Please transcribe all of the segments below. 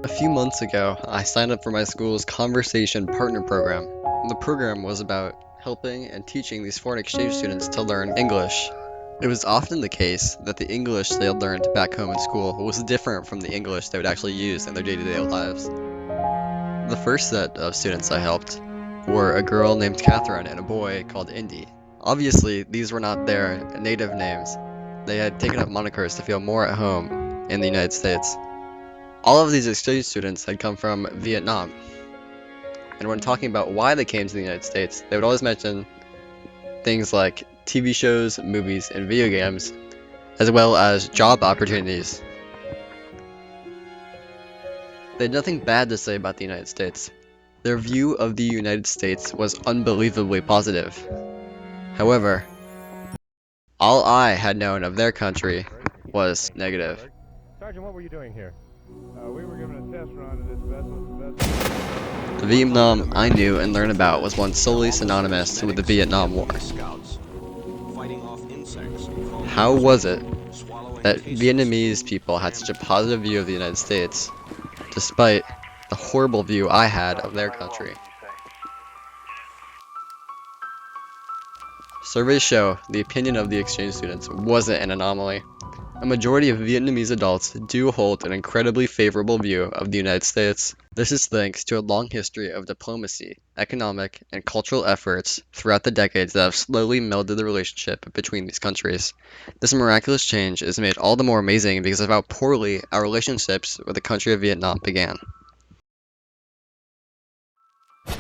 A few months ago, I signed up for my school's Conversation Partner Program. The program was about helping and teaching these foreign exchange students to learn English. It was often the case that the English they had learned back home in school was different from the English they would actually use in their day-to-day lives. The first set of students I helped were a girl named Catherine and a boy called Indy. Obviously, these were not their native names. They had taken up monikers to feel more at home in the United States. All of these exchange students had come from Vietnam, and when talking about why they came to the United States, they would always mention things like TV shows, movies, and video games, as well as job opportunities. They had nothing bad to say about the United States. Their view of the United States was unbelievably positive. However, all I had known of their country was negative. Sergeant, what were you doing here? We were given a test run of this vessel. The Vietnam I knew and learned about was one solely synonymous with the Vietnam War. How was it that Vietnamese people had such a positive view of the United States, despite the horrible view I had of their country? Surveys show the opinion of the exchange students wasn't an anomaly. A majority of Vietnamese adults do hold an incredibly favorable view of the United States. This is thanks to a long history of diplomacy, economic, and cultural efforts throughout the decades that have slowly melded the relationship between these countries. This miraculous change is made all the more amazing because of how poorly our relationships with the country of Vietnam began. The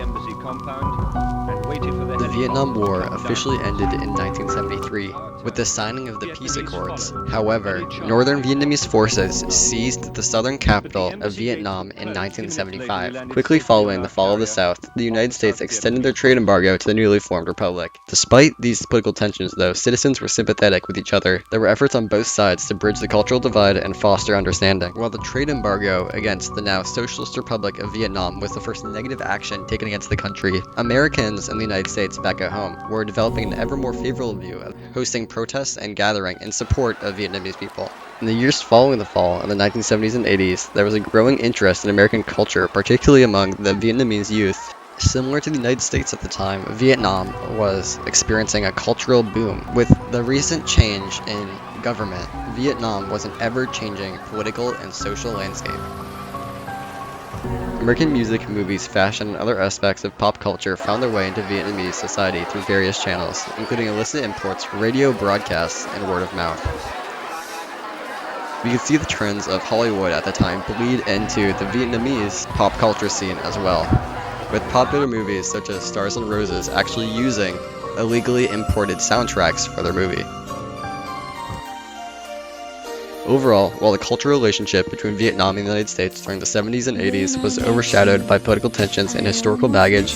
embassy compound and waited for The Vietnam War officially ended in 1973 with the signing of the peace accords. However, Northern Vietnamese forces seized the southern capital of Vietnam in 1975. Quickly following the fall of the South, the United States extended their trade embargo to the newly formed republic. Despite these political tensions, though, citizens were sympathetic with each other. There were efforts on both sides to bridge the cultural divide and foster understanding. While the trade embargo against the now Socialist Republic of Vietnam was the first negative action taken against the country, Americans in the United States back at home were developing an ever more favorable view of hosting protests and gathering in support of Vietnamese people. In the years following the fall, in the 1970s and 80s, there was a growing interest in American culture, particularly among the Vietnamese youth. Similar to the United States at the time, Vietnam was experiencing a cultural boom. With the recent change in government, Vietnam was an ever-changing political and social landscape. American music, movies, fashion, and other aspects of pop culture found their way into Vietnamese society through various channels, including illicit imports, radio broadcasts, and word of mouth. We could see the trends of Hollywood at the time bleed into the Vietnamese pop culture scene as well, with popular movies such as Stars and Roses actually using illegally imported soundtracks for their movie. Overall, while the cultural relationship between Vietnam and the United States during the 70s and 80s was overshadowed by political tensions and historical baggage,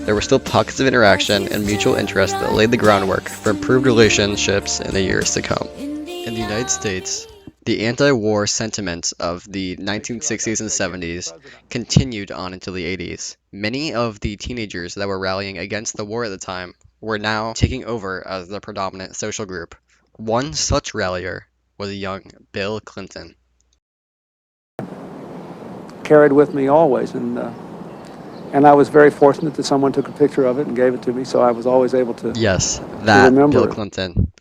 there were still pockets of interaction and mutual interest that laid the groundwork for improved relationships in the years to come. In the United States, the anti-war sentiment of the 1960s and 70s continued on into the 80s. Many of the teenagers that were rallying against the war at the time were now taking over as the predominant social group. One such rallier was a young Bill Clinton. Carried with me always, and I was very fortunate that someone took a picture of it and gave it to me, so I was always able to Yes, that remember Bill it. Clinton.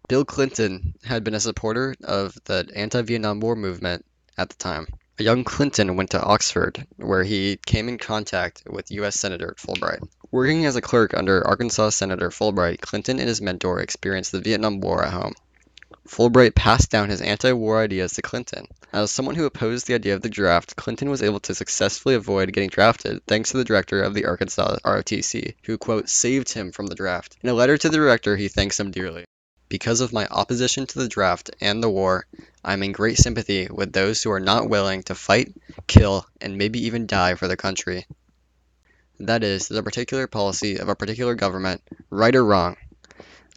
Bill Clinton had been a supporter of the anti-Vietnam War movement at the time. A young Clinton went to Oxford, where he came in contact with U.S. Senator Fulbright. Working as a clerk under Arkansas Senator Fulbright, Clinton and his mentor experienced the Vietnam War at home. Fulbright passed down his anti-war ideas to Clinton. As someone who opposed the idea of the draft, Clinton was able to successfully avoid getting drafted thanks to the director of the Arkansas ROTC, who, quote, saved him from the draft. In a letter to the director, he thanks him dearly. Because of my opposition to the draft and the war, I am in great sympathy with those who are not willing to fight, kill, and maybe even die for their country. That is, the particular policy of a particular government, right or wrong.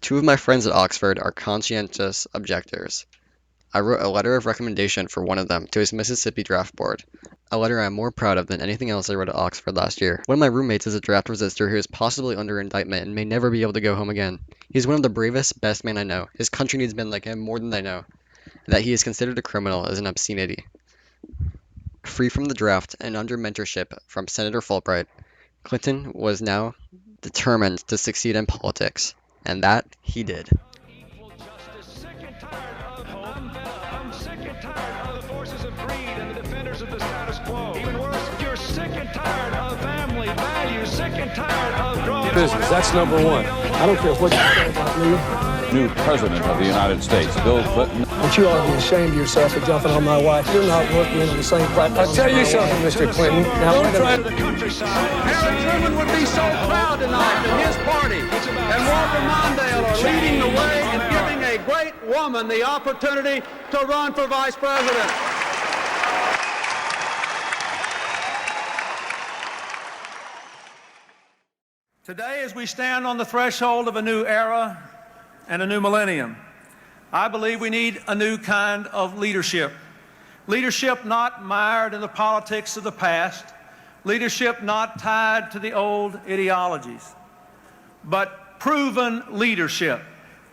Two of my friends at Oxford are conscientious objectors. I wrote a letter of recommendation for one of them to his Mississippi draft board, a letter I am more proud of than anything else I wrote at Oxford last year. One of my roommates is a draft resistor who is possibly under indictment and may never be able to go home again. He's one of the bravest, best men I know. His country needs men like him more than they know. That he is considered a criminal is an obscenity. Free from the draft and under mentorship from Senator Fulbright, Clinton was now determined to succeed in politics, and that he did. I'm sick and tired of the forces of greed and the defenders of the status quo. Even worse, you're sick and tired of family values, sick and tired of drugs. Business, that's number one. I don't care what you say about me. New president of the United States, Bill Clinton. But you ought to be ashamed of yourself for jumping on my wife. You're not working on the same platform. I'll tell you something, Mr. Clinton. Now, don't try to the countryside. Harry Truman would be so proud tonight that his party and Walter Mondale are leading the way and giving a great woman the opportunity to run for vice president. Today, as we stand on the threshold of a new era and a new millennium, I believe we need a new kind of leadership. Leadership not mired in the politics of the past, leadership not tied to the old ideologies, but proven leadership,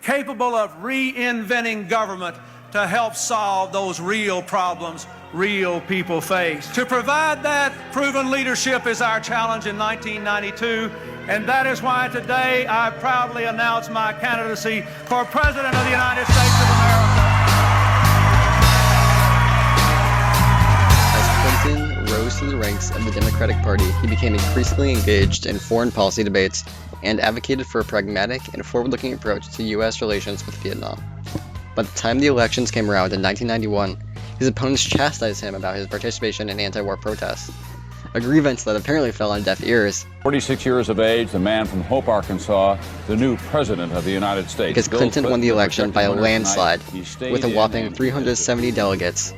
capable of reinventing government to help solve those real problems real people face. To provide that proven leadership is our challenge in 1992, and that is why today I proudly announce my candidacy for President of the United States of America. As Clinton rose to the ranks of the Democratic Party, he became increasingly engaged in foreign policy debates and advocated for a pragmatic and forward-looking approach to U.S. relations with Vietnam. By the time the elections came around in 1991, his opponents chastised him about his participation in anti-war protests, a grievance that apparently fell on deaf ears. 46 years of age, the man from Hope, Arkansas, the new president of the United States. Because Clinton won the election by a landslide with a whopping and 370 delegates.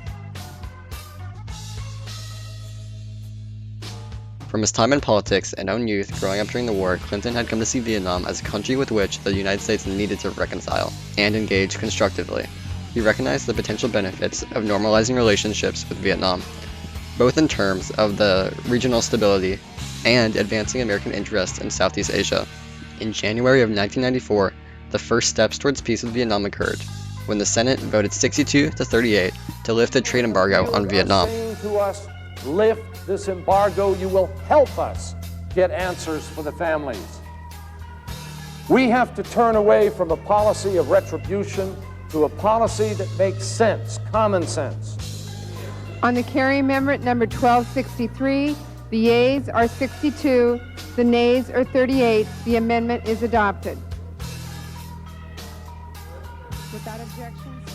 From his time in politics and own youth growing up during the war, Clinton had come to see Vietnam as a country with which the United States needed to reconcile and engage constructively. He recognized the potential benefits of normalizing relationships with Vietnam, both in terms of the regional stability and advancing American interests in Southeast Asia. In January of 1994, the first steps towards peace with Vietnam occurred, when the Senate voted 62-38 to lift the trade embargo on Vietnam. Saying to us, lift this embargo, you will help us get answers for the families. We have to turn away from a policy of retribution to a policy that makes sense, common sense. On the carry amendment number 1263, the yeas are 62, the nays are 38. The amendment is adopted. Without objections?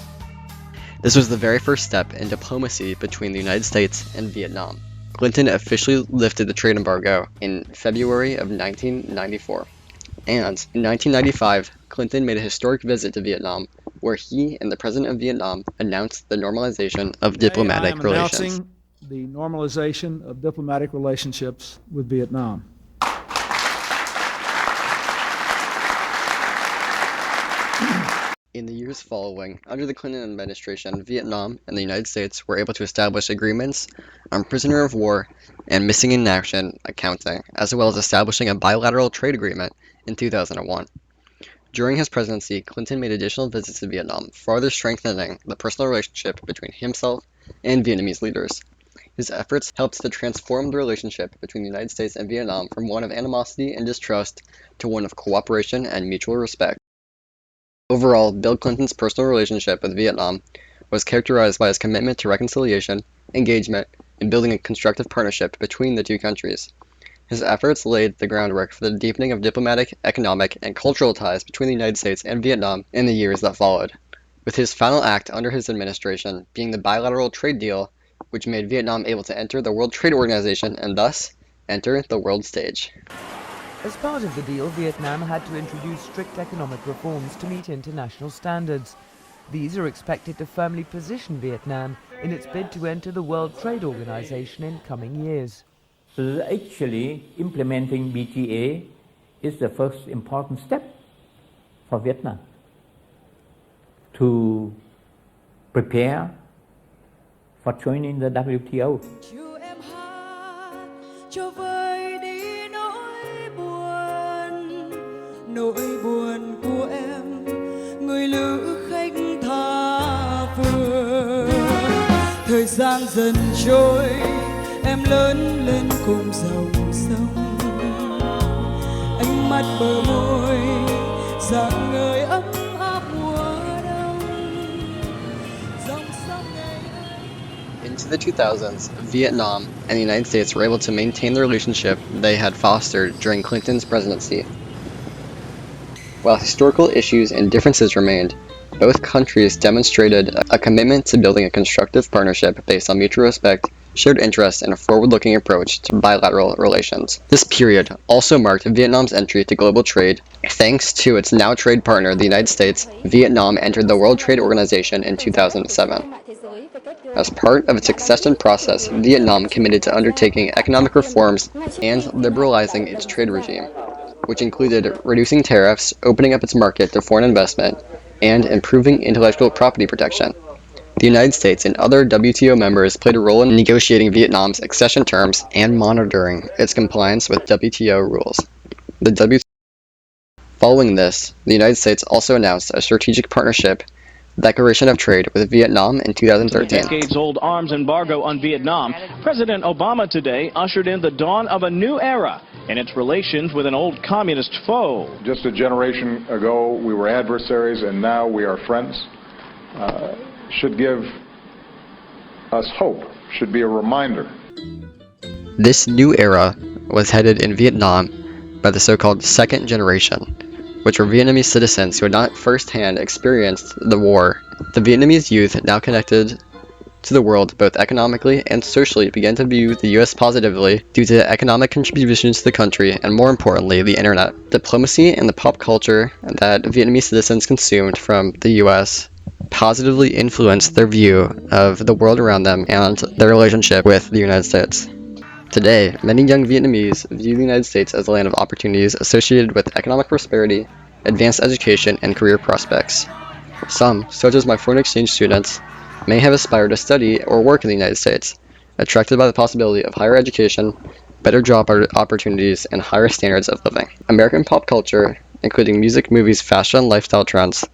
This was the very first step in diplomacy between the United States and Vietnam. Clinton officially lifted the trade embargo in February of 1994. And in 1995, Clinton made a historic visit to Vietnam, where he and the president of Vietnam announced the normalization of diplomatic Today, relations. announcing the normalization of diplomatic relationships with Vietnam. In the years following, under the Clinton administration, Vietnam and the United States were able to establish agreements on prisoner of war and missing in action accounting, as well as establishing a bilateral trade agreement in 2001. During his presidency, Clinton made additional visits to Vietnam, further strengthening the personal relationship between himself and Vietnamese leaders. His efforts helped to transform the relationship between the United States and Vietnam from one of animosity and distrust to one of cooperation and mutual respect. Overall, Bill Clinton's personal relationship with Vietnam was characterized by his commitment to reconciliation, engagement, and building a constructive partnership between the two countries. His efforts laid the groundwork for the deepening of diplomatic, economic, and cultural ties between the United States and Vietnam in the years that followed, with his final act under his administration being the bilateral trade deal, which made Vietnam able to enter the World Trade Organization and thus enter the world stage. As part of the deal, Vietnam had to introduce strict economic reforms to meet international standards. These are expected to firmly position Vietnam in its bid to enter the World Trade Organization in coming years. So actually, implementing BTA is the first important step for Vietnam to prepare for joining the WTO. Nỗi buồn của em, người lữ khách tha phương. Thời gian dần trôi, em lớn lên cùng dòng sông. Ánh mắt bờ môi, dạng người ấm áp mùa đông. Dòng sông ngày Into the 2000s, Vietnam and the United States were able to maintain the relationship they had fostered during Clinton's presidency. While historical issues and differences remained, both countries demonstrated a commitment to building a constructive partnership based on mutual respect, shared interests, and a forward-looking approach to bilateral relations. This period also marked Vietnam's entry to global trade. Thanks to its now trade partner, the United States, Vietnam entered the World Trade Organization in 2007. As part of its accession process, Vietnam committed to undertaking economic reforms and liberalizing its trade regime, which included reducing tariffs, opening up its market to foreign investment, and improving intellectual property protection. The United States and other WTO members played a role in negotiating Vietnam's accession terms and monitoring its compliance with WTO rules. Following this, the United States also announced a strategic partnership declaration of trade with Vietnam in 2013. Decades-old arms embargo on Vietnam, President Obama today ushered in the dawn of a new era in its relations with an old communist foe. Just a generation ago, we were adversaries, and now we are friends. Should give us hope, should be a reminder. This new era was headed in Vietnam by the so-called second generation, which were Vietnamese citizens who had not firsthand experienced the war. The Vietnamese youth, now connected to the world both economically and socially, began to view the US positively due to economic contributions to the country and, more importantly, the internet. Diplomacy and the pop culture that Vietnamese citizens consumed from the US positively influenced their view of the world around them and their relationship with the United States. Today, many young Vietnamese view the United States as a land of opportunities associated with economic prosperity, advanced education, and career prospects. Some, such as my foreign exchange students, may have aspired to study or work in the United States, attracted by the possibility of higher education, better job opportunities, and higher standards of living. American pop culture, including music, movies, fashion, and lifestyle trends,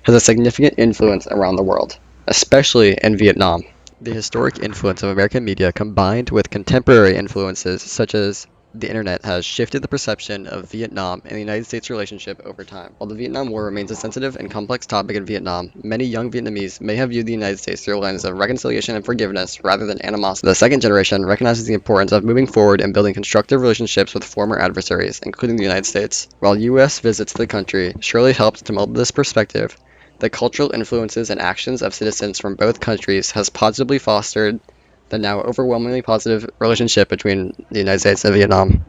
has a significant influence around the world, especially in Vietnam. The historic influence of American media combined with contemporary influences such as the internet has shifted the perception of Vietnam and the United States relationship over time. While the Vietnam War remains a sensitive and complex topic in Vietnam, many young Vietnamese may have viewed the United States through a lens of reconciliation and forgiveness rather than animosity. The second generation recognizes the importance of moving forward and building constructive relationships with former adversaries, including the United States. While U.S. visits to the country surely helped to mold this perspective, the cultural influences and actions of citizens from both countries has positively fostered the now overwhelmingly positive relationship between the United States and Vietnam.